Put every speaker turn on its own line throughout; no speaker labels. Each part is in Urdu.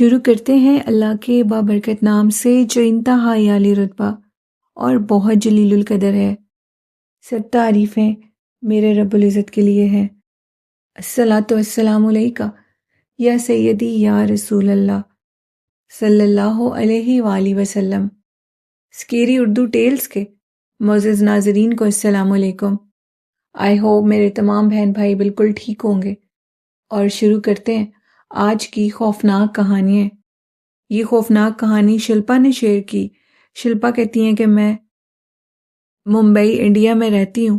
شروع کرتے ہیں اللہ کے بابرکت نام سے جو انتہائی عالی رتبہ اور بہت جلیل القدر ہے۔ سب تعریفیں میرے رب العزت کے لیے ہیں۔ الصلاۃ والسلام علیکہ یا سیدی یا رسول اللہ صلی اللہ علیہ وآلہ وسلم۔ سکیری اردو ٹیلز کے معزز ناظرین کو السلام علیکم۔ آئی ہوپ میرے تمام بہن بھائی بالکل ٹھیک ہوں گے، اور شروع کرتے ہیں آج کی خوفناک کہانیاں۔ یہ خوفناک کہانی شلپا نے شیئر کی۔ شلپا کہتی ہیں کہ میں ممبئی انڈیا میں رہتی ہوں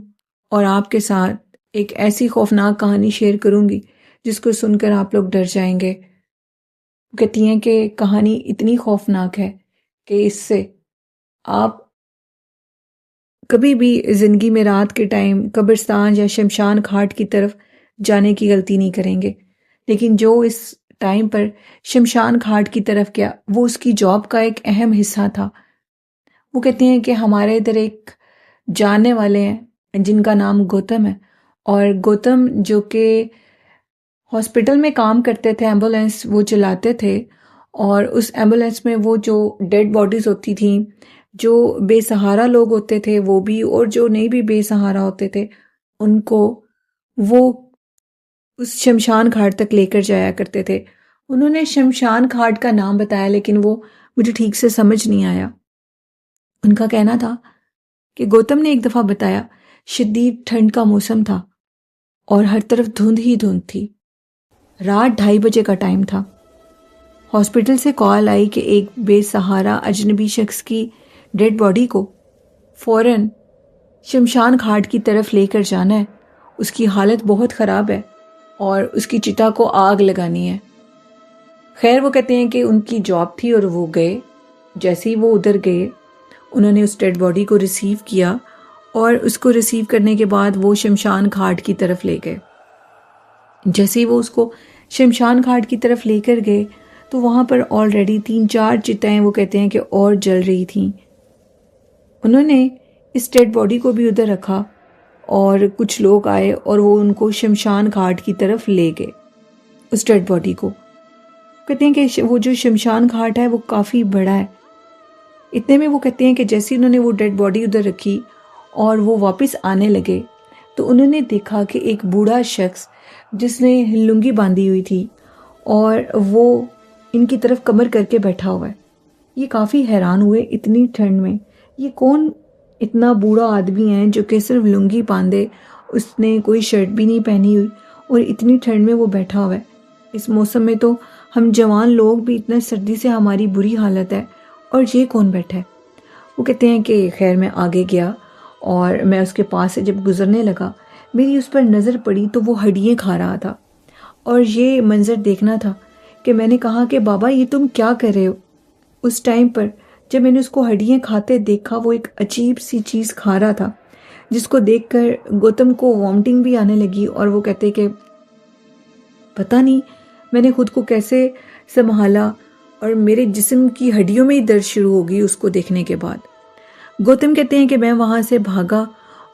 اور آپ کے ساتھ ایک ایسی خوفناک کہانی شیئر کروں گی جس کو سن کر آپ لوگ ڈر جائیں گے۔ کہتی ہیں کہ کہانی اتنی خوفناک ہے کہ اس سے آپ کبھی بھی زندگی میں رات کے ٹائم قبرستان یا شمشان گھاٹ کی طرف جانے کی غلطی نہیں کریں گے۔ لیکن جو اس ٹائم پر شمشان گھاٹ کی طرف گیا وہ اس کی جاب کا ایک اہم حصہ تھا۔ وہ کہتے ہیں کہ ہمارے ادھر ایک جاننے والے ہیں جن کا نام گوتم ہے، اور گوتم جو کہ ہاسپٹل میں کام کرتے تھے، ایمبولینس وہ چلاتے تھے، اور اس ایمبولینس میں وہ جو ڈیڈ باڈیز ہوتی تھیں، جو بے سہارا لوگ ہوتے تھے وہ بھی، اور جو نہیں بھی بے سہارا ہوتے تھے ان کو وہ اس شمشان گھاٹ تک لے کر جایا کرتے تھے۔ انہوں نے شمشان گھاٹ کا نام بتایا لیکن وہ مجھے ٹھیک سے سمجھ نہیں آیا۔ ان کا کہنا تھا کہ گوتم نے ایک دفعہ بتایا شدید ٹھنڈ کا موسم تھا اور ہر طرف دھند ہی دھند تھی۔ رات 2:30 بجے کا ٹائم تھا۔ ہاسپٹل سے کال آئی کہ ایک بے سہارا اجنبی شخص کی ڈیڈ باڈی کو فوراً شمشان گھاٹ کی طرف لے کر جانا ہے، اس کی حالت بہت خراب ہے اور اس کی چتا کو آگ لگانی ہے۔ خیر وہ کہتے ہیں کہ ان کی جاب تھی اور وہ گئے۔ جیسے ہی وہ ادھر گئے انہوں نے اس ڈیڈ باڈی کو ریسیو کیا، اور اس کو ریسیو کرنے کے بعد وہ شمشان گھاٹ کی طرف لے گئے۔ جیسے ہی وہ اس کو شمشان گھاٹ کی طرف لے کر گئے تو وہاں پر آلریڈی 3-4 چتائیں وہ کہتے ہیں کہ اور جل رہی تھیں۔ انہوں نے اس ڈیڈ باڈی کو بھی ادھر رکھا اور کچھ لوگ آئے اور وہ ان کو شمشان گھاٹ کی طرف لے گئے، اس ڈیڈ باڈی کو۔ کہتے ہیں کہ وہ جو شمشان گھاٹ ہے وہ کافی بڑا ہے۔ اتنے میں وہ کہتے ہیں کہ جیسے انہوں نے وہ ڈیڈ باڈی ادھر رکھی اور وہ واپس آنے لگے تو انہوں نے دیکھا کہ ایک بوڑھا شخص جس نے لنگی باندھی ہوئی تھی اور وہ ان کی طرف کمر کر کے بیٹھا ہوا ہے۔ یہ کافی حیران ہوئے اتنی ٹھنڈ میں، یہ کون اتنا بوڑھا آدمی ہے جو کہ صرف لنگی باندھے، اس نے کوئی شرٹ بھی نہیں پہنی ہوئی اور اتنی ٹھنڈ میں وہ بیٹھا ہوا ہے۔ اس موسم میں تو ہم جوان لوگ بھی اتنا سردی سے ہماری بری حالت ہے، اور یہ کون بیٹھا ہے؟ وہ کہتے ہیں کہ خیر میں آگے گیا اور میں اس کے پاس سے جب گزرنے لگا میری اس پر نظر پڑی تو وہ ہڈیاں کھا رہا تھا، اور یہ منظر دیکھنا تھا کہ میں نے کہا کہ بابا یہ تم کیا کر رہے ہو؟ اس ٹائم پر جب میں نے اس کو ہڈیاں کھاتے دیکھا وہ ایک عجیب سی چیز کھا رہا تھا، جس کو دیکھ کر گوتم کو وامٹنگ بھی آنے لگی، اور وہ کہتے کہ پتہ نہیں میں نے خود کو کیسے سنبھالا اور میرے جسم کی ہڈیوں میں ہی درد شروع ہو گئی اس کو دیکھنے کے بعد۔ گوتم کہتے ہیں کہ میں وہاں سے بھاگا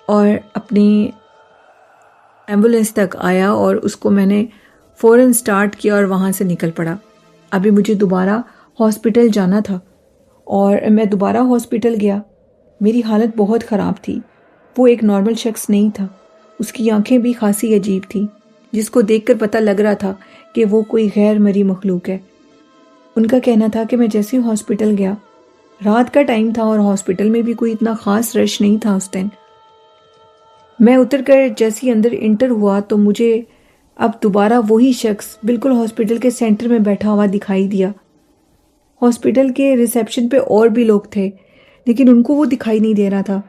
اور اپنی ایمبولینس تک آیا اور اس کو میں نے فوراً سٹارٹ کیا اور وہاں سے نکل پڑا۔ ابھی مجھے دوبارہ ہاسپٹل جانا تھا اور میں دوبارہ ہاسپٹل گیا۔ میری حالت بہت خراب تھی۔ وہ ایک نارمل شخص نہیں تھا، اس کی آنکھیں بھی خاصی عجیب تھیں، جس کو دیکھ کر پتہ لگ رہا تھا کہ وہ کوئی غیر مری مخلوق ہے۔ ان کا کہنا تھا کہ میں جیسے ہی ہاسپٹل گیا، رات کا ٹائم تھا اور ہاسپٹل میں بھی کوئی اتنا خاص رش نہیں تھا اس دن۔ میں اتر کر جیسے ہی اندر انٹر ہوا تو مجھے اب دوبارہ وہی شخص بالکل ہاسپٹل کے سینٹر میں بیٹھا ہوا دکھائی دیا۔ ہاسپٹل کے ریسیپشن پہ اور بھی لوگ تھے لیکن ان کو وہ دکھائی نہیں دے رہا تھا۔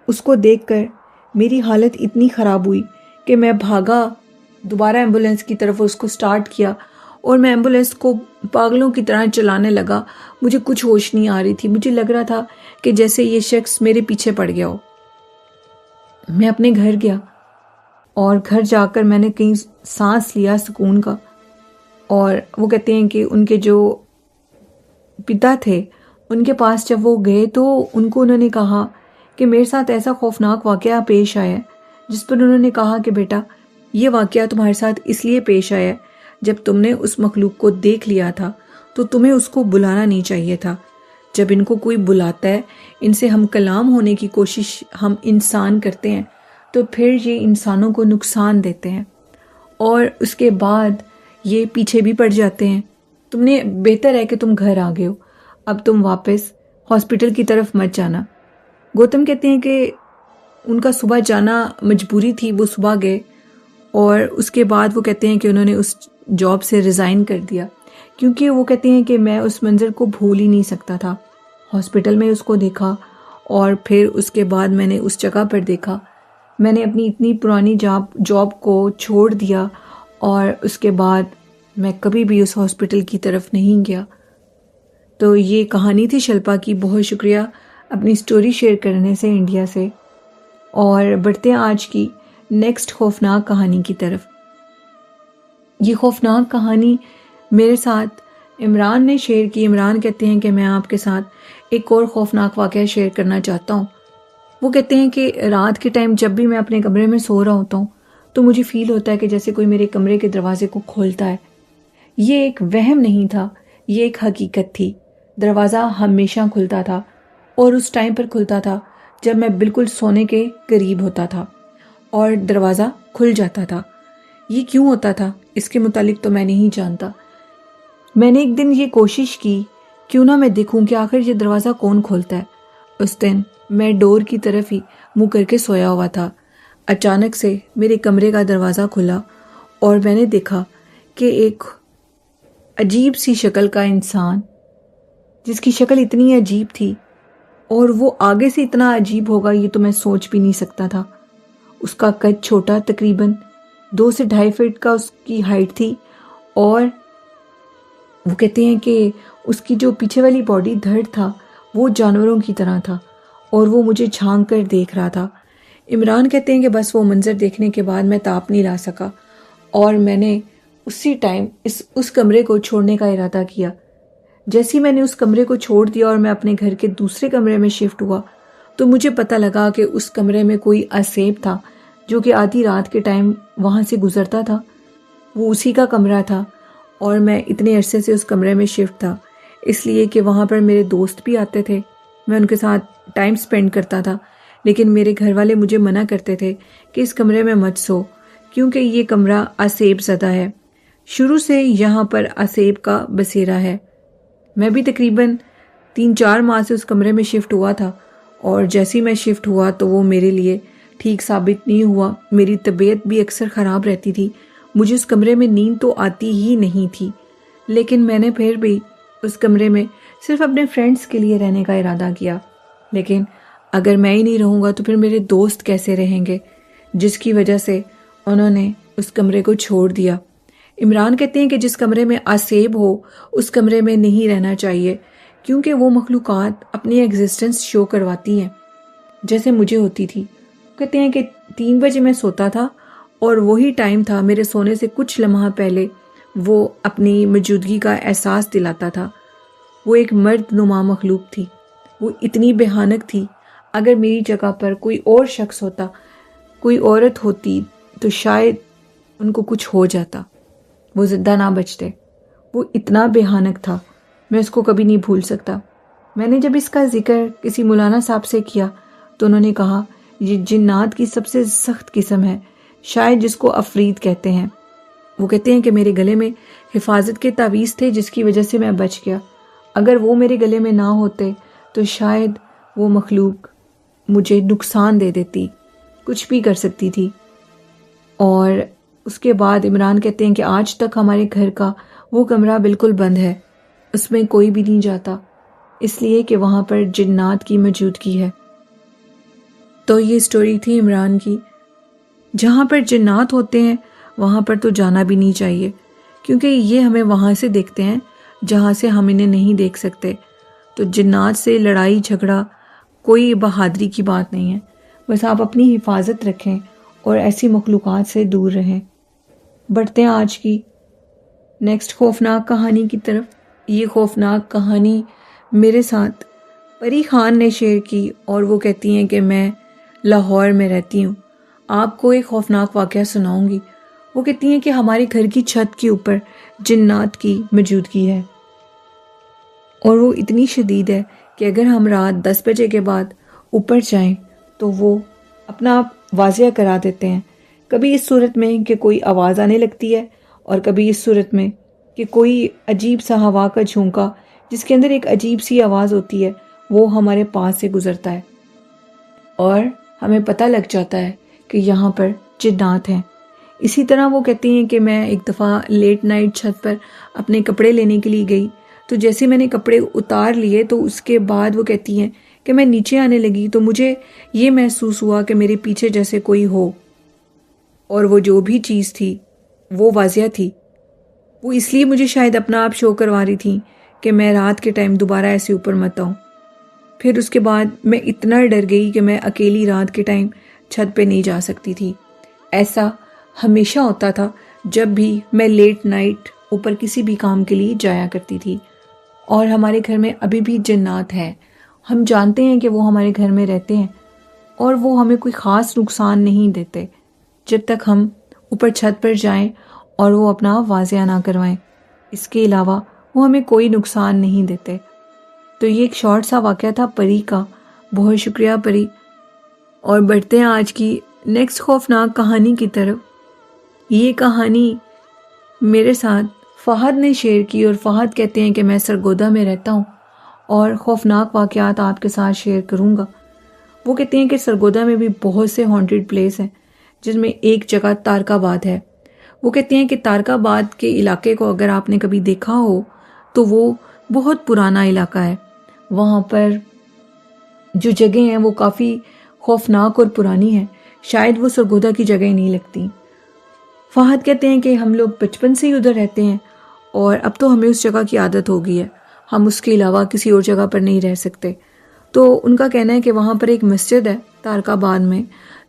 اس کو دیکھ کر میری حالت اتنی خراب ہوئی کہ میں بھاگا دوبارہ ایمبولینس کی طرف، اس کو سٹارٹ کیا اور میں ایمبولینس کو پاگلوں کی طرح چلانے لگا۔ مجھے کچھ ہوش نہیں آ رہی تھی، مجھے لگ رہا تھا کہ جیسے یہ شخص میرے پیچھے پڑ گیا ہو۔ میں اپنے گھر گیا اور گھر جا کر میں نے کہیں سانس لیا سکون کا، اور وہ کہتے ہیں کہ ان کے جو پتا تھے ان کے پاس جب وہ گئے تو ان کو انہوں نے کہا کہ میرے ساتھ ایسا خوفناک واقعہ پیش آیا ہے، جس پر انہوں نے کہا کہ بیٹا یہ واقعہ تمہارے ساتھ اس لیے پیش آیا ہے جب تم نے اس مخلوق کو دیکھ لیا تھا تو تمہیں اس کو بلانا نہیں چاہیے تھا۔ جب ان کو کوئی بلاتا ہے، ان سے ہم کلام ہونے کی کوشش ہم انسان کرتے ہیں، تو پھر یہ انسانوں کو نقصان دیتے ہیں اور اس کے بعد یہ پیچھے بھی پڑ جاتے ہیں۔ تم نے بہتر ہے کہ تم گھر آ گئے ہو، اب تم واپس ہاسپٹل کی طرف مت جانا۔ گوتم کہتے ہیں کہ ان کا صبح جانا مجبوری تھی، وہ صبح گئے اور اس کے بعد وہ کہتے ہیں کہ انہوں نے اس جاب سے ریزائن کر دیا، کیونکہ وہ کہتے ہیں کہ میں اس منظر کو بھول ہی نہیں سکتا تھا۔ ہاسپٹل میں اس کو دیکھا اور پھر اس کے بعد میں نے اس جگہ پر دیکھا، میں نے اپنی اتنی پرانی جاب کو چھوڑ دیا اور اس کے بعد میں کبھی بھی اس ہاسپٹل کی طرف نہیں گیا۔ تو یہ کہانی تھی شلپا کی۔ بہت شکریہ اپنی سٹوری شیئر کرنے سے انڈیا سے، اور بڑھتے ہیں آج کی نیکسٹ خوفناک کہانی کی طرف۔ یہ خوفناک کہانی میرے ساتھ عمران نے شیئر کی۔ عمران کہتے ہیں کہ میں آپ کے ساتھ ایک اور خوفناک واقعہ شیئر کرنا چاہتا ہوں۔ وہ کہتے ہیں کہ رات کے ٹائم جب بھی میں اپنے کمرے میں سو رہا ہوتا ہوں تو مجھے فیل ہوتا ہے کہ جیسے کوئی میرے کمرے کے دروازے کو کھولتا ہے۔ یہ ایک وہم نہیں تھا، یہ ایک حقیقت تھی۔ دروازہ ہمیشہ کھلتا تھا اور اس ٹائم پر کھلتا تھا جب میں بالکل سونے کے قریب ہوتا تھا اور دروازہ کھل جاتا تھا۔ یہ کیوں ہوتا تھا اس کے متعلق تو میں نہیں جانتا۔ میں نے ایک دن یہ کوشش کی، کیوں نہ میں دیکھوں کہ آخر یہ دروازہ کون کھولتا ہے۔ اس دن میں ڈور کی طرف ہی منہ کر کے سویا ہوا تھا۔ اچانک سے میرے کمرے کا دروازہ کھلا اور میں نے دیکھا کہ ایک عجیب سی شکل کا انسان، جس کی شکل اتنی عجیب تھی اور وہ آگے سے اتنا عجیب ہوگا یہ تو میں سوچ بھی نہیں سکتا تھا۔ اس کا قد چھوٹا، تقریباً 2 سے 2.5 فٹ کا اس کی ہائٹ تھی، اور وہ کہتے ہیں کہ اس کی جو پیچھے والی باڈی دھڑ تھا وہ جانوروں کی طرح تھا اور وہ مجھے جھانک کر دیکھ رہا تھا۔ عمران کہتے ہیں کہ بس وہ منظر دیکھنے کے بعد میں تاپ نہیں لا سکا اور میں نے اسی ٹائم اس کمرے کو چھوڑنے کا ارادہ کیا۔ جیسے ہی میں نے اس کمرے کو چھوڑ دیا اور میں اپنے گھر کے دوسرے کمرے میں شفٹ ہوا تو مجھے پتہ لگا کہ اس کمرے میں کوئی اسیب تھا جو کہ آدھی رات کے ٹائم وہاں سے گزرتا تھا۔ وہ اسی کا کمرہ تھا اور میں اتنے عرصے سے اس کمرے میں شفٹ تھا اس لیے کہ وہاں پر میرے دوست بھی آتے تھے، میں ان کے ساتھ ٹائم سپینڈ کرتا تھا، لیکن میرے گھر والے مجھے منع کرتے تھے کہ اس کمرے میں مت سو کیونکہ یہ کمرہ اسیب زدہ ہے۔ شروع سے یہاں پر اسیب کا بسیرا ہے۔ میں بھی تقریباً 3-4 ماہ سے اس کمرے میں شفٹ ہوا تھا اور جیسے ہی میں شفٹ ہوا تو وہ میرے لیے ٹھیک ثابت نہیں ہوا۔ میری طبیعت بھی اکثر خراب رہتی تھی، مجھے اس کمرے میں نیند تو آتی ہی نہیں تھی، لیکن میں نے پھر بھی اس کمرے میں صرف اپنے فرینڈز کے لیے رہنے کا ارادہ کیا۔ لیکن اگر میں ہی نہیں رہوں گا تو پھر میرے دوست کیسے رہیں گے، جس کی وجہ سے انہوں نے اس کمرے کو چھوڑ دیا۔ عمران کہتے ہیں کہ جس کمرے میں اسیب ہو اس کمرے میں نہیں رہنا چاہیے، کیونکہ وہ مخلوقات اپنی ایگزسٹنس شو کرواتی ہیں جیسے مجھے ہوتی تھی۔ کہتے ہیں کہ 3 بجے میں سوتا تھا اور وہی ٹائم تھا میرے سونے سے کچھ لمحہ پہلے وہ اپنی موجودگی کا احساس دلاتا تھا۔ وہ ایک مرد نما مخلوق تھی، وہ اتنی بھیانک تھی، اگر میری جگہ پر کوئی اور شخص ہوتا، کوئی عورت ہوتی تو شاید ان کو کچھ ہو جاتا، وہ زندہ نہ بچتے۔ وہ اتنا بھیانک تھا، میں اس کو کبھی نہیں بھول سکتا۔ میں نے جب اس کا ذکر کسی مولانا صاحب سے کیا تو انہوں نے کہا یہ جنات کی سب سے سخت قسم ہے، شاید جس کو عفریت کہتے ہیں۔ وہ کہتے ہیں کہ میرے گلے میں حفاظت کے تعویذ تھے جس کی وجہ سے میں بچ گیا۔ اگر وہ میرے گلے میں نہ ہوتے تو شاید وہ مخلوق مجھے نقصان دے دیتی، کچھ بھی کر سکتی تھی۔ اور اس کے بعد عمران کہتے ہیں کہ آج تک ہمارے گھر کا وہ کمرہ بالکل بند ہے، اس میں کوئی بھی نہیں جاتا، اس لیے کہ وہاں پر جنات کی موجودگی ہے۔ تو یہ سٹوری تھی عمران کی۔ جہاں پر جنات ہوتے ہیں وہاں پر تو جانا بھی نہیں چاہیے، کیونکہ یہ ہمیں وہاں سے دیکھتے ہیں جہاں سے ہم انہیں نہیں دیکھ سکتے۔ تو جنات سے لڑائی جھگڑا کوئی بہادری کی بات نہیں ہے، بس آپ اپنی حفاظت رکھیں اور ایسی مخلوقات سے دور رہیں۔ بڑھتے ہیں آج کی نیکسٹ خوفناک کہانی کی طرف۔ یہ خوفناک کہانی میرے ساتھ پری خان نے شیئر کی اور وہ کہتی ہیں کہ میں لاہور میں رہتی ہوں، آپ کو ایک خوفناک واقعہ سناؤں گی۔ وہ کہتی ہیں کہ ہمارے گھر کی چھت کے اوپر جنات کی موجودگی ہے۔ اور وہ اتنی شدید ہے کہ اگر ہم رات 10 بجے کے بعد اوپر جائیں تو وہ اپنا آپ واضح کرا دیتے ہیں، کبھی اس صورت میں کہ کوئی آواز آنے لگتی ہے، اور کبھی اس صورت میں کہ کوئی عجیب سا ہوا کا جھونکا جس کے اندر ایک عجیب سی آواز ہوتی ہے وہ ہمارے پاس سے گزرتا ہے، اور ہمیں پتہ لگ جاتا ہے کہ یہاں پر جنات ہیں۔ اسی طرح وہ کہتی ہیں کہ میں ایک دفعہ لیٹ نائٹ چھت پر اپنے کپڑے لینے کے لیے گئی، تو جیسے میں نے کپڑے اتار لیے تو اس کے بعد وہ کہتی ہیں کہ میں نیچے آنے لگی تو مجھے یہ محسوس ہوا کہ میرے پیچھے جیسے کوئی ہو، اور وہ جو بھی چیز تھی وہ واضح تھی۔ وہ اس لیے مجھے شاید اپنا آپ شو کروا رہی تھیں کہ میں رات کے ٹائم دوبارہ ایسے اوپر مت آؤں۔ پھر اس کے بعد میں اتنا ڈر گئی کہ میں اکیلی رات کے ٹائم چھت پہ نہیں جا سکتی تھی۔ ایسا ہمیشہ ہوتا تھا جب بھی میں لیٹ نائٹ اوپر کسی بھی کام کے لیے جایا کرتی تھی۔ اور ہمارے گھر میں ابھی بھی جنات ہیں، ہم جانتے ہیں کہ وہ ہمارے گھر میں رہتے ہیں، اور وہ ہمیں کوئی خاص نقصان نہیں دیتے جب تک ہم اوپر چھت پر جائیں اور وہ اپنا واضح نہ کروائیں۔ اس کے علاوہ وہ ہمیں کوئی نقصان نہیں دیتے۔ تو یہ ایک شارٹ سا واقعہ تھا پری کا، بہت شکریہ پری۔ اور بڑھتے ہیں آج کی نیکسٹ خوفناک کہانی کی طرف۔ یہ کہانی میرے ساتھ فہد نے شیئر کی، اور فہد کہتے ہیں کہ میں سرگودا میں رہتا ہوں اور خوفناک واقعات آپ کے ساتھ شیئر کروں گا۔ وہ کہتے ہیں کہ سرگودا میں بھی بہت سے ہانٹڈ پلیس ہیں، جس میں ایک جگہ تارک آباد ہے۔ وہ کہتے ہیں کہ تارک آباد کے علاقے کو اگر آپ نے کبھی دیکھا ہو تو وہ بہت پرانا علاقہ ہے، وہاں پر جو جگہیں ہیں وہ کافی خوفناک اور پرانی ہیں، شاید وہ سرگودا کی جگہ نہیں لگتی۔ فہد کہتے ہیں کہ ہم لوگ بچپن سے ہی ادھر رہتے ہیں، اور اب تو ہمیں اس جگہ کی عادت ہو گئی ہے، ہم اس کے علاوہ کسی اور جگہ پر نہیں رہ سکتے۔ تو ان کا کہنا ہے کہ وہاں پر ایک مسجد ہے تارک آباد میں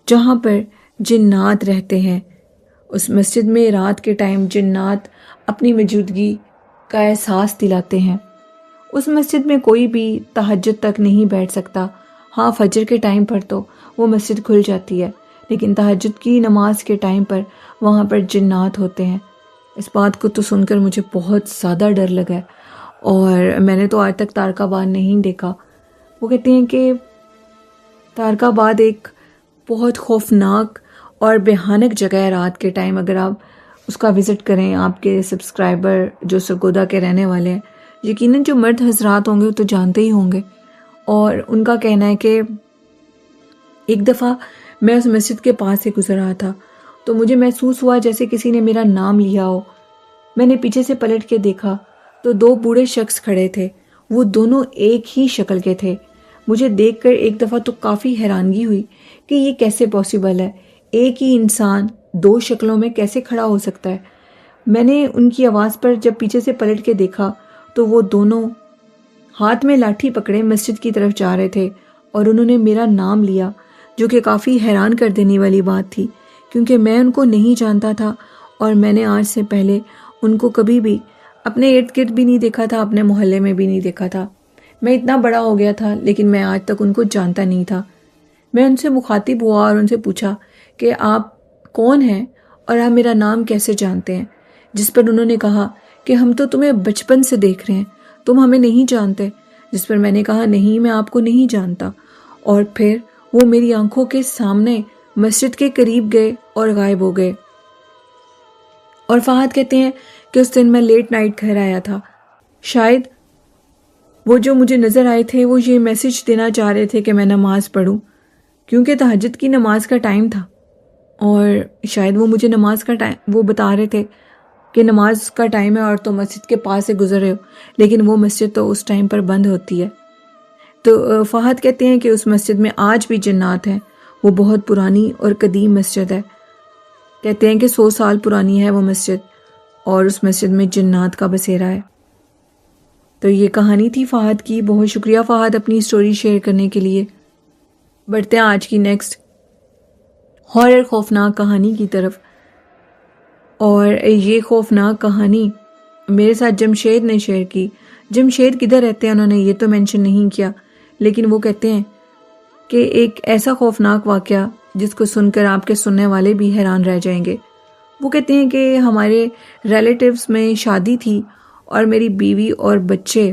جہاں پر جنات رہتے ہیں۔ اس مسجد میں رات کے ٹائم جنات اپنی موجودگی کا احساس دلاتے ہیں۔ اس مسجد میں کوئی بھی تہجد تک نہیں بیٹھ سکتا۔ ہاں، فجر کے ٹائم پر تو وہ مسجد کھل جاتی ہے، لیکن تہجد کی نماز کے ٹائم پر وہاں پر جنات ہوتے ہیں۔ اس بات کو تو سن کر مجھے بہت زیادہ ڈر لگا ہے، اور میں نے تو آج تک تارک آباد نہیں دیکھا۔ وہ کہتے ہیں کہ تارک آباد ایک بہت خوفناک اور بھیانک جگہ ہے رات کے ٹائم۔ اگر آپ اس کا وزٹ کریں، آپ کے سبسکرائبر جو سرگودا کے رہنے والے ہیں، یقیناً جو مرد حضرات ہوں گے وہ تو جانتے ہی ہوں گے۔ اور ان کا کہنا ہے کہ ایک دفعہ میں اس مسجد کے پاس سے گزر رہا تھا تو مجھے محسوس ہوا جیسے کسی نے میرا نام لیا ہو۔ میں نے پیچھے سے پلٹ کے دیکھا تو دو بوڑھے شخص کھڑے تھے، وہ دونوں ایک ہی شکل کے تھے۔ مجھے دیکھ کر ایک دفعہ تو کافی حیرانگی ہوئی کہ یہ کیسے پاسبل ہے، ایک ہی انسان دو شکلوں میں کیسے کھڑا ہو سکتا ہے۔ میں نے ان کی آواز پر جب پیچھے سے پلٹ کے دیکھا تو وہ دونوں ہاتھ میں لاٹھی پکڑے مسجد کی طرف جا رہے تھے، اور انہوں نے میرا نام لیا، جو کہ کافی حیران کر دینے والی بات تھی، کیونکہ میں ان کو نہیں جانتا تھا، اور میں نے آج سے پہلے ان کو کبھی بھی اپنے ارد گرد بھی نہیں دیکھا تھا، اپنے محلے میں بھی نہیں دیکھا تھا۔ میں اتنا بڑا ہو گیا تھا لیکن میں آج تک ان کو جانتا نہیں تھا۔ میں ان سے مخاطب ہوا اور ان سے پوچھا کہ آپ کون ہیں اور آپ میرا نام کیسے جانتے ہیں، جس پر انہوں نے کہا کہ ہم تو تمہیں بچپن سے دیکھ رہے ہیں، تم ہمیں نہیں جانتے۔ جس پر میں نے کہا نہیں، میں آپ کو نہیں جانتا۔ اور پھر وہ میری آنکھوں کے سامنے مسجد کے قریب گئے اور غائب ہو گئے۔ اور فہد کہتے ہیں کہ اس دن میں لیٹ نائٹ گھر آیا تھا، شاید وہ جو مجھے نظر آئے تھے وہ یہ میسج دینا چاہ رہے تھے کہ میں نماز پڑھوں، کیونکہ تہجد کی نماز کا ٹائم تھا، اور شاید وہ مجھے نماز کا ٹائم وہ بتا رہے تھے کہ نماز کا ٹائم ہے اور تم مسجد کے پاس سے گزر رہے ہو، لیکن وہ مسجد تو اس ٹائم پر بند ہوتی ہے۔ تو فہد کہتے ہیں کہ اس مسجد میں آج بھی جنات ہیں، وہ بہت پرانی اور قدیم مسجد ہے، کہتے ہیں کہ 100 سال پرانی ہے وہ مسجد، اور اس مسجد میں جنات کا بسیرا ہے۔ تو یہ کہانی تھی فہد کی، بہت شکریہ فہد اپنی سٹوری شیئر کرنے کے لیے۔ بڑھتے ہیں آج کی نیکسٹ ہارر خوفناک کہانی کی طرف، اور یہ خوفناک کہانی میرے ساتھ جمشید نے شیئر کی۔ جمشید کدھر رہتے ہیں انہوں نے یہ تو مینشن نہیں کیا، لیکن وہ کہتے ہیں کہ ایک ایسا خوفناک واقعہ جس کو سن کر آپ کے سننے والے بھی حیران رہ جائیں گے۔ وہ کہتے ہیں کہ ہمارے ریلیٹیوز میں شادی تھی اور میری بیوی اور بچے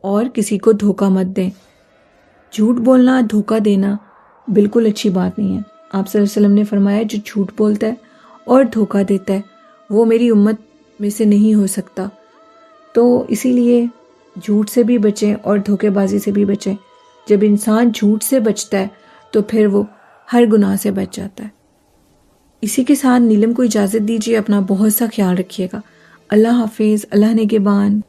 اور کسی کو دھوکہ مت دیں۔ جھوٹ بولنا، دھوکہ دینا بالکل اچھی بات نہیں ہے۔ آپ صلی اللہ علیہ وسلم نے فرمایا جو جھوٹ بولتا ہے اور دھوکہ دیتا ہے وہ میری امت میں سے نہیں ہو سکتا۔ تو اسی لیے جھوٹ سے بھی بچیں اور دھوکے بازی سے بھی بچیں۔ جب انسان جھوٹ سے بچتا ہے تو پھر وہ ہر گناہ سے بچ جاتا ہے۔ اسی کے ساتھ نیلم کو اجازت دیجیے، اپنا بہت سا خیال رکھیے گا۔ اللہ حافظ، اللہ نگہبان۔